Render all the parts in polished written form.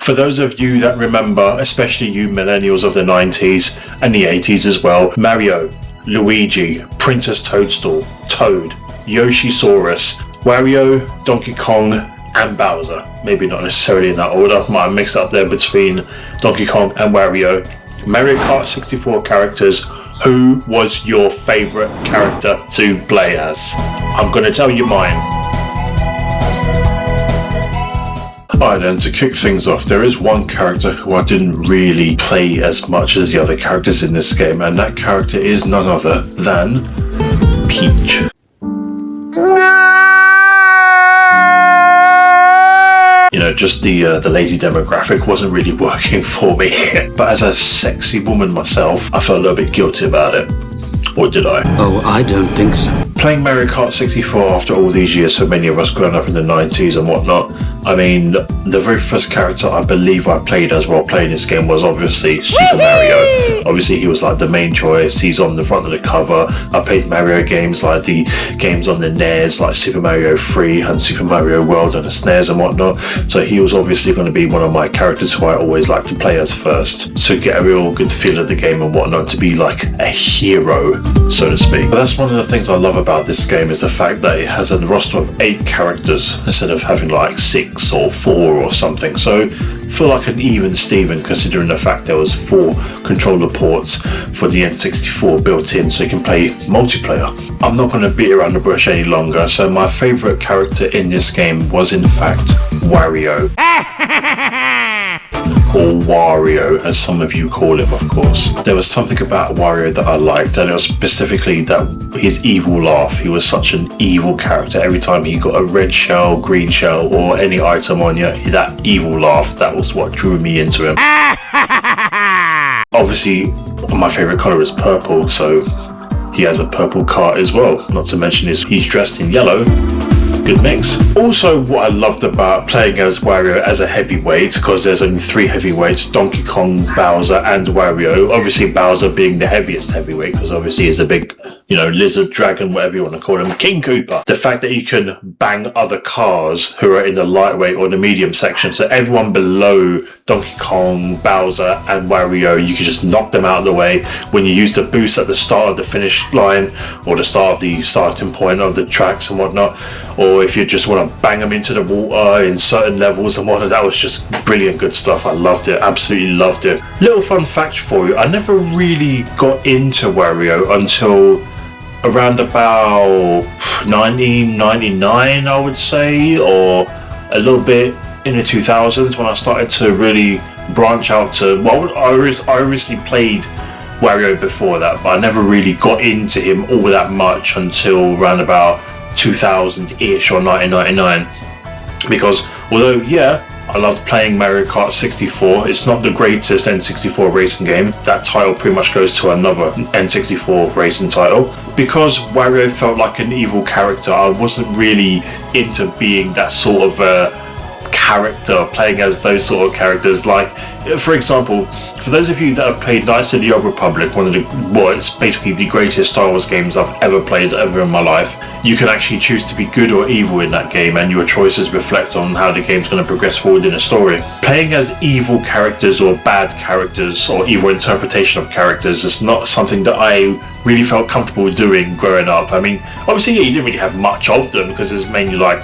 For those of you that remember, especially you millennials of the 90s and the 80s as well, Mario, Luigi, Princess Toadstool, Toad, Yoshisaurus, Wario, Donkey Kong, and Bowser. Maybe not necessarily in that order, might have mixed up there between Donkey Kong and Wario. Mario Kart 64 characters. Who was your favourite character to play as? I'm going to tell you mine. Alright then, to kick things off, there is one character who I didn't really play as much as the other characters in this game, and that character is none other than Peach. You know, just the lady demographic wasn't really working for me. But as a sexy woman myself, I felt a little bit guilty about it. Or did I? Oh, I don't think so. Playing Mario Kart 64 after all these years, so many of us growing up in the 90s and whatnot, I mean, the very first character I believe I played as while playing this game was obviously Super Mario. Obviously, he was like the main choice. He's on the front of the cover. I played Mario games like the games on the NES, like Super Mario 3 and Super Mario World on the SNES and whatnot. So he was obviously going to be one of my characters who I always like to play as first. So get a real good feel of the game and whatnot, to be like a hero, so to speak. But that's one of the things I love about this game, is the fact that it has a roster of 8 characters instead of having like 6 or 4 or something. So feel like an even Steven, considering the fact there was 4 controller ports for the N64 built in, so you can play multiplayer. I'm not going to beat around the bush any longer, so my favourite character in this game was in fact Wario. Or Wario, as some of you call him, of course. There was something about Wario that I liked, and it was specifically that his evil laugh. He was such an evil character. Every time he got a red shell, green shell, or any item on you, that evil laugh, that was what drew me into him. Obviously, my favourite colour is purple, so he has a purple cart as well. Not to mention he's dressed in yellow. Good mix. Also, what I loved about playing as Wario as a heavyweight, because there's only 3 heavyweights, Donkey Kong, Bowser, and Wario. Obviously, Bowser being the heaviest heavyweight, because obviously he's a big, lizard, dragon, whatever you want to call him, King Koopa. The fact that you can bang other cars who are in the lightweight or the medium section, so everyone below Donkey Kong, Bowser, and Wario, you can just knock them out of the way when you use the boost at the start of the finish line, or the start of the starting point of the tracks and whatnot, or if you just want to bang them into the water in certain levels and whatnot. That was just brilliant good stuff. I loved it, absolutely loved it. Little fun fact for you, I never really got into Wario until around about 1999, I would say, or a little bit in the 2000s, when I started to really branch out to, well, I obviously played Wario before that, but I never really got into him all that much until around about 2000-ish or 1999, because although I loved playing Mario Kart 64, it's not the greatest N64 racing game. That title pretty much goes to another N64 racing title. Because Wario felt like an evil character, I wasn't really into being that sort of character, playing as those sort of characters. Like, for example, for those of you that have played Knights of the Old Republic, it's basically the greatest Star Wars games I've ever played ever in my life, you can actually choose to be good or evil in that game, and your choices reflect on how the game's going to progress forward in the story. Playing as evil characters or bad characters or evil interpretation of characters is not something that I really felt comfortable doing growing up. I mean, obviously you didn't really have much of them, because it's mainly like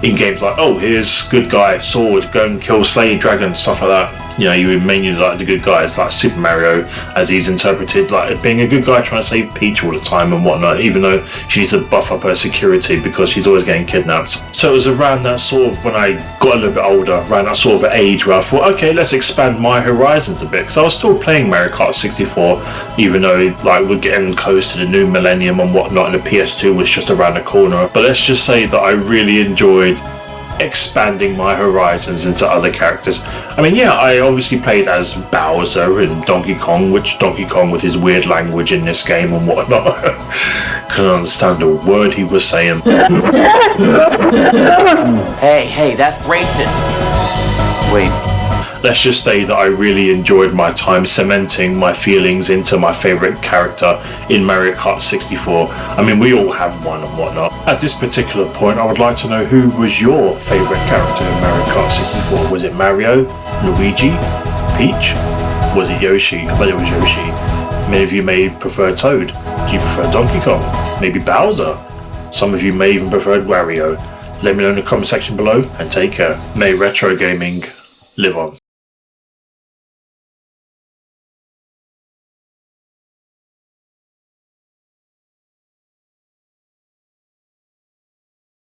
in games like, oh, here's good guy, sword, go and kill, slay dragon, stuff like that. You would mainly like the good guys, like Super Mario, as he's interpreted, like being a good guy trying to save Peach all the time and whatnot, even though she needs to buff up her security because she's always getting kidnapped. So it was around that sort of, when I got a little bit older, around that sort of age where I thought, okay, let's expand my horizons a bit, because I was still playing Mario Kart 64, even though like we're getting close to the new millennium and whatnot, and the PS2 was just around the corner. But let's just say that I really enjoyed expanding my horizons into other characters. I mean, I obviously played as Bowser in Donkey Kong, which Donkey Kong with his weird language in this game and whatnot, couldn't understand a word he was saying. Hey, that's racist. Wait. Let's just say that I really enjoyed my time cementing my feelings into my favourite character in Mario Kart 64. I mean, we all have one and whatnot. At this particular point, I would like to know, who was your favourite character in Mario Kart 64? Was it Mario, Luigi? Peach? Was it Yoshi? I bet it was Yoshi. Many of you may prefer Toad. Do you prefer Donkey Kong? Maybe Bowser? Some of you may even prefer Wario. Let me know in the comment section below, and take care. May retro gaming live on.